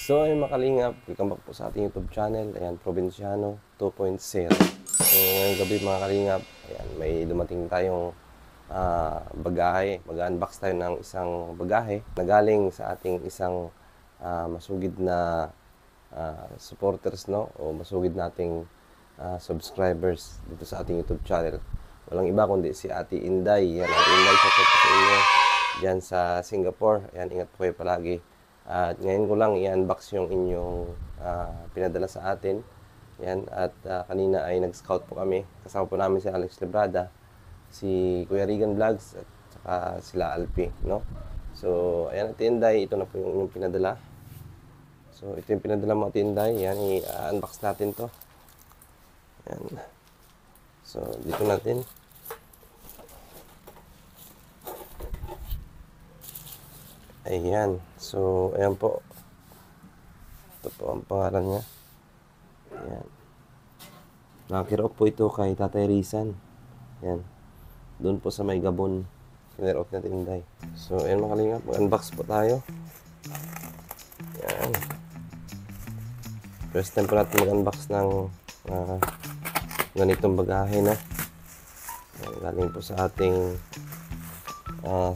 So ay makalingap, welcome back po sa ating YouTube channel. Ayan, Provinciano 2.0. So ngayong gabi mga kalingap, ayan, may dumating tayong bagahe. Mag-unbox tayo ng isang bagahe na galing sa ating isang masugid na supporters, no? O masugid nating subscribers dito sa ating YouTube channel. Walang iba kundi si Ate Inday. Yan, Ate Inday, sa inyo dyan sa Singapore. Ayan, ingat po kayo palagi. At ngayon ko lang i-unbox yung inyong pinadala sa atin. Yan, at kanina ay nag-scout po kami. Kasama po namin si Alex Librada, si Kuya Regan Vlogs, at saka sila Alpi, no? So, ayan, Ate Inday, ito na po yung inyong pinadala. So, ito yung pinadala mo, Ate Inday. Yan, i-unbox natin to. Yan. So, dito natin. Ayan. So, ayan po. Ito po ang pangalan niya. Ayan. Nakakirok po ito kay Tatay Rizan. Ayan. Doon po sa may Gabon. Kinirok natin, Inday. So, ayan mga kalingap. Mag-unbox po tayo. Ayan. First time po natin mag-unbox ng ganitong bagahe, no? Ayan, galing po sa ating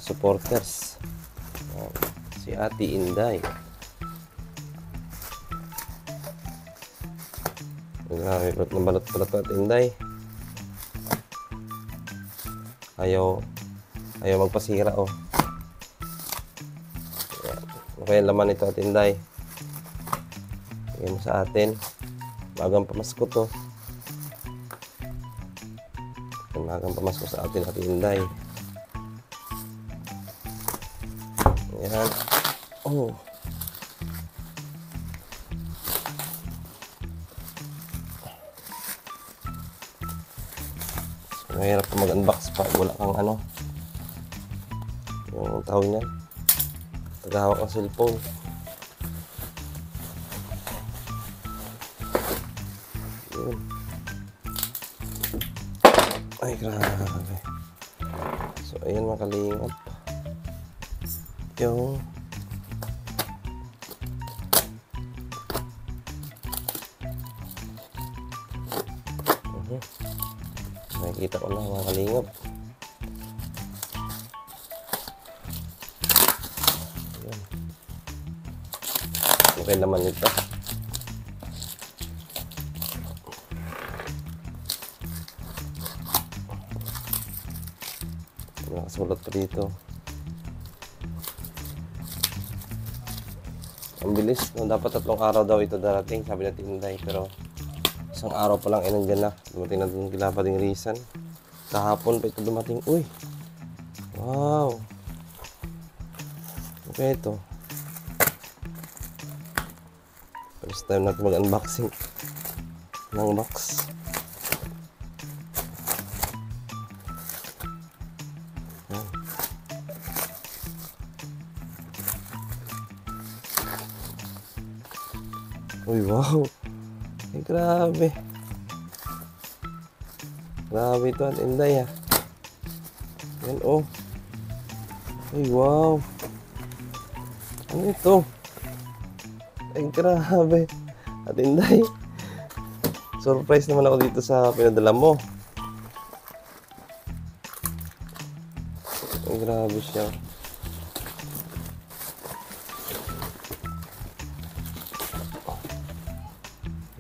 supporters. Si Ate Inday. Grabe, ba't nabalot pala ito, Ate Inday? Ayaw magpasira, oh. Okay, ang laman ito, Ate Inday. Bigyan mo sa atin. Magang pamasko to. Magang pamasko sa atin, Ate Inday. Ayan. Oh. So, mahirap po mag-unbox pa. Wala kang ano. Yung tawag niyan. Tagahawak ng cellphone. Yun. Ay, grabe. So, ayan mga kalingap. Yung nakikita ko na mga kalingap. Ayan. Okay naman ito. Nakasulat pa dito. Ang bilis, no? Dapat 3 araw daw ito darating, sabi natin Inday, pero isang araw pa lang, nandyan na. Dumating na din kila pa ding Rizan. Kahapon pa ito dumating. Uy! Wow! Okay ito. First time natin mag-unboxing ng box. Uy, wow! Ay, grabe. Grabe ito, Ate Inday, ha. Yan, oh. Ay, wow. Ano ito? Ay, grabe. Ate Inday. Surprise naman ako dito sa pinadala mo. Ay, grabe siya.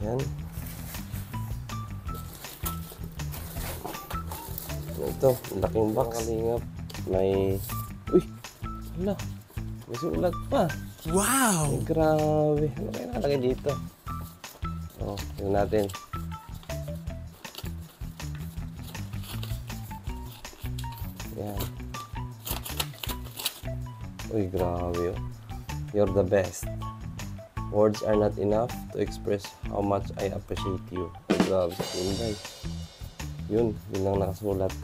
Yan. Ito, laking box. Kalingap. May... Uy! Hala! May sulat pa. Wow! Ay, grabe. Ano kaya nakalagay dito? Oh, tignan natin. Yan. Uy, grabe, oh. You're the best. Words are not enough to express how much I appreciate you. Ay, grabe sa Inday. Yun lang nakasulat.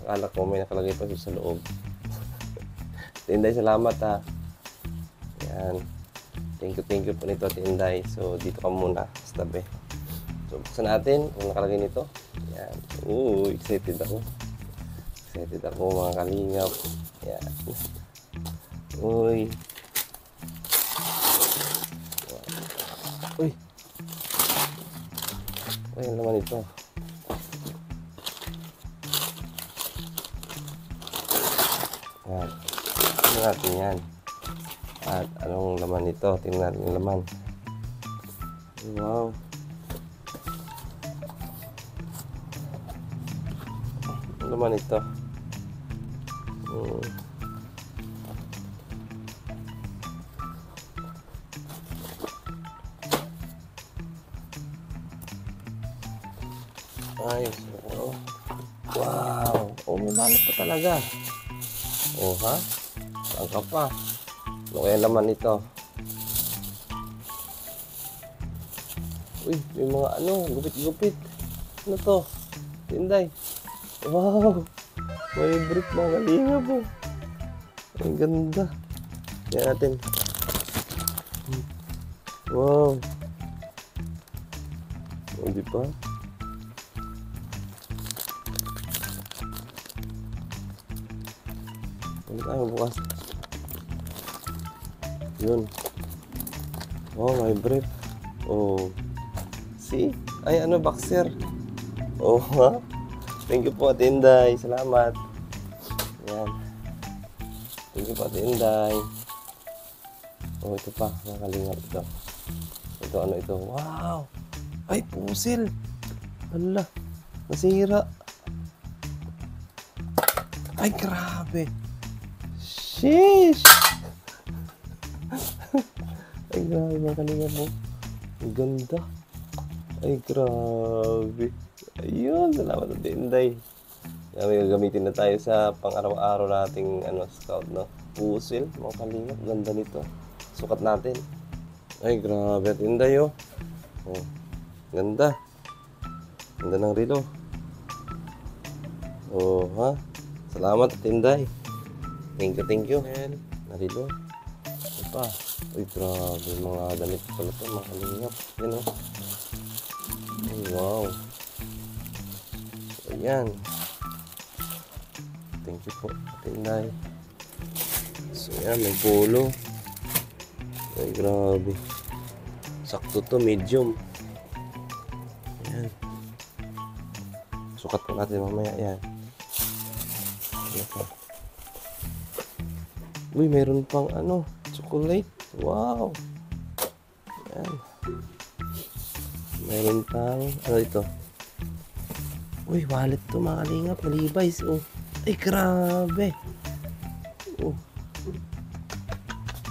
Akala ko may nakalagay pa sa loob. Inday, salamat, ha. Yan. Thank you po nito, Inday. So, dito ka muna sa tabi. So, buksan natin kung nakalagay nito. Yan. Excited ako. Excited ako, mga kalingap. Yan. Uy. Uy. Uy, ano naman ito? Yan. Tingnan natin yan. At anong laman nito? Tingnan natin yung laman. Wow. Ano laman ito? Ay, oh. Wow. Oh, may balot pa talaga. Oh, ha? Saan ka pa? Ano kaya laman nito? Uy, may mga ano, gupit-gupit. Ano to? Tinday. Wow. May brick mga kalinga po. Ang ganda. Yan natin. Wow. O, di ba? Ano tayo bukas? Yun. Oh, may brief. Oh. See? Ay, ano, boxer. Oh, ha? Thank you po, Tinday. Salamat. Yan. Thank you po, Tinday. Oh, ito pa. Nakalingat ito. Ito, ano ito? Wow! Ay, pusil! Hala. Nasira. Ay, grabe. Sheesh! Ay, grabe. Nakalingat mo. Ang ganda. Ay, grabe. Ayun, salamat sa Tinday. May gagamitin na tayo sa pang-araw-araw nating scout, no? Pusil, mga kalingap. Ganda nito. Sukat natin. Ay, grabe. Tinday, oh. Oh, ganda. Ganda ng relo. Oh, ha? Salamat, Tinday. Thank you. Hell, narilo. Ito pa. Ay, grabe. Mga damit pala ito, mga kalingap. Yan, oh. Ay, wow. Ayan. Thank you po, Tinday. So, yan. May polo. Ay, grabe. Sakto to, medium. Ayan. Sukat po natin mamaya. Ayan. Ayan po. Uy, meron pang chocolate. Wow. Ayan. Meron pang, ito? Uy, wallet to, mga kalingap. Levi's, oh. Ay, grabe. Oh.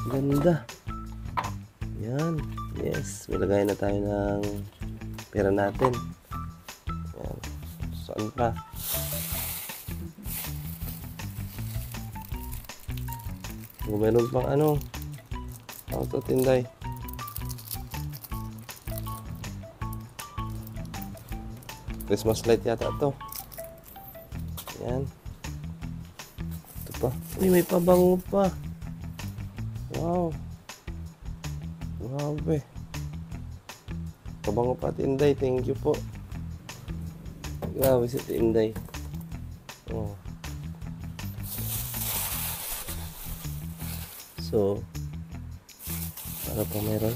Ganda. Yan. Yes. May na tayo ng pera natin. Yan. Saan pa? Oh, meron pang ano to, Tinday. Christmas light yata to. Yan. Ito pa. Uy, may pabango pa. Wow. Grabe. Pabango pa, Tinday. Thank you po. Grabe si Tinday. Oh. So, para pa meron.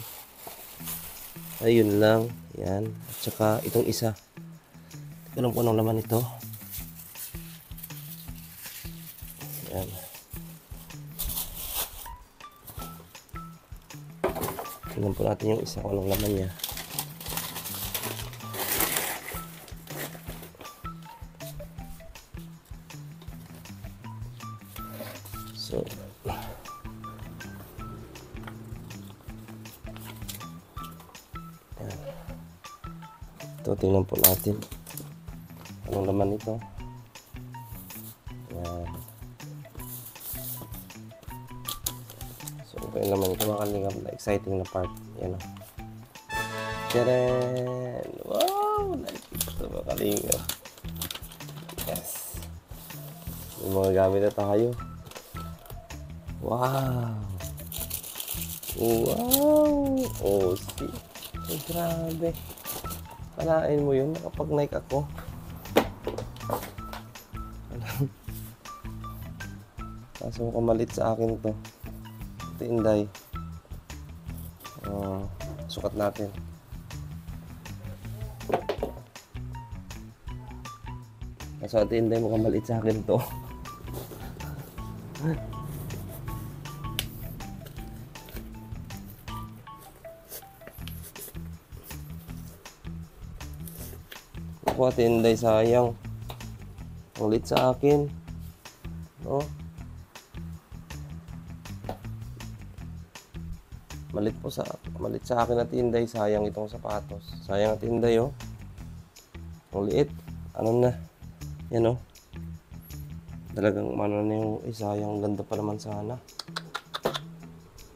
Ayun lang. Yan. At saka itong isa. Alam ko anong laman ito. Yan. Tingnan po natin yung isa kung anong laman niya. So, yan. Ito, tingnan po natin. Anong laman nito? Yan. So, ito yung laman nito. Makalingap na exciting na part. Yan o. Tcharan! Wow! Ito makalingap. Yes. May mga gamit na tayo. Wow! Wow! Oh, see? Ay, grabe. Palain mo yun. Nakapag-Nike ako. Kaso kamalit sa akin to. Tinday. Sukat natin. Kaso Ate Inday, mukhang maliit sa akin to. Ako Ate Inday, sayang. Ang liit sa akin. No? Malit sa akin Ate Inday, sayang itong sapatos. Sayang Ate Inday, oh. Ang liit. Ano na? Yan, oh. Talagang ano na yung sayang, ganda pa naman sana.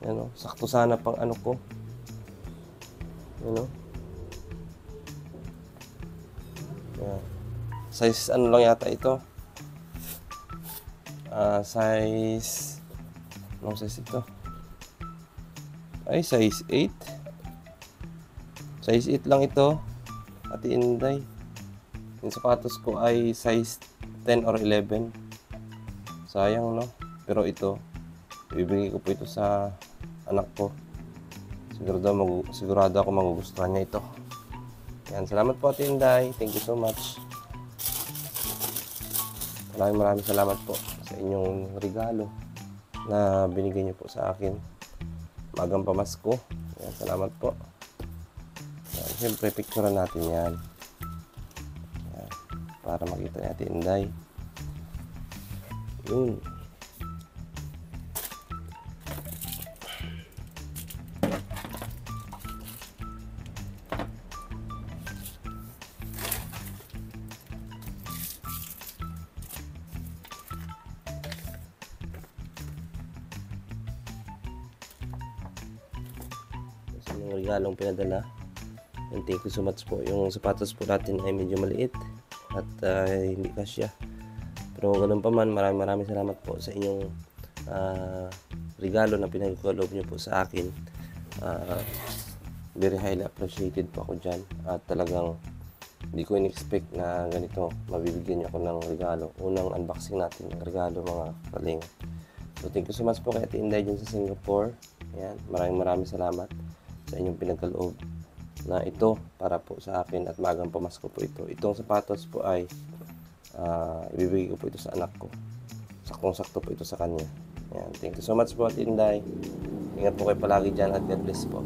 Yan, oh. Sakto sana pang ano ko. Yan, oh. Yan. Size ano lang yata ito. Size anong size ito? Ay, size 8. Size 8 lang ito, Ate Inday. Yung sapatos ko ay size 10 or 11. Sayang, no? Pero ito, ibibigay ko po ito sa anak ko. Sigurado ako magugustuhan niya ito. Yan, salamat po Ate Inday. Thank you so much. Maraming salamat po sa inyong regalo na binigay niyo po sa akin. Magang pamasko. Yan, salamat po. Yan, siyempre, picturean natin yan. Yan, para makita natin Inday. Yun. Yung regalong pinadala. And thank you so much po. Yung sapatos po natin ay medyo maliit at hindi kasya. Pero ganun pa man, maraming salamat po sa inyong regalo na pinagkaloob niyo po sa akin. Very highly appreciated po ako dyan. At talagang hindi ko in-expect na ganito mabibigyan niyo ako ng regalo. Unang unboxing natin ng regalo, mga kaling. So thank you so much po kay Ate Inday dyan sa Singapore. Ayan, maraming salamat sa inyong pinagkaloob na ito para po sa akin at magang pamasko po ito. Itong sapatos po ay ibibigay ko po ito sa anak ko. Saktong-sakto po ito sa kanya. Ayan, thank you so much po Ate Inday. Ingat po kayo palagi dyan at God bless po.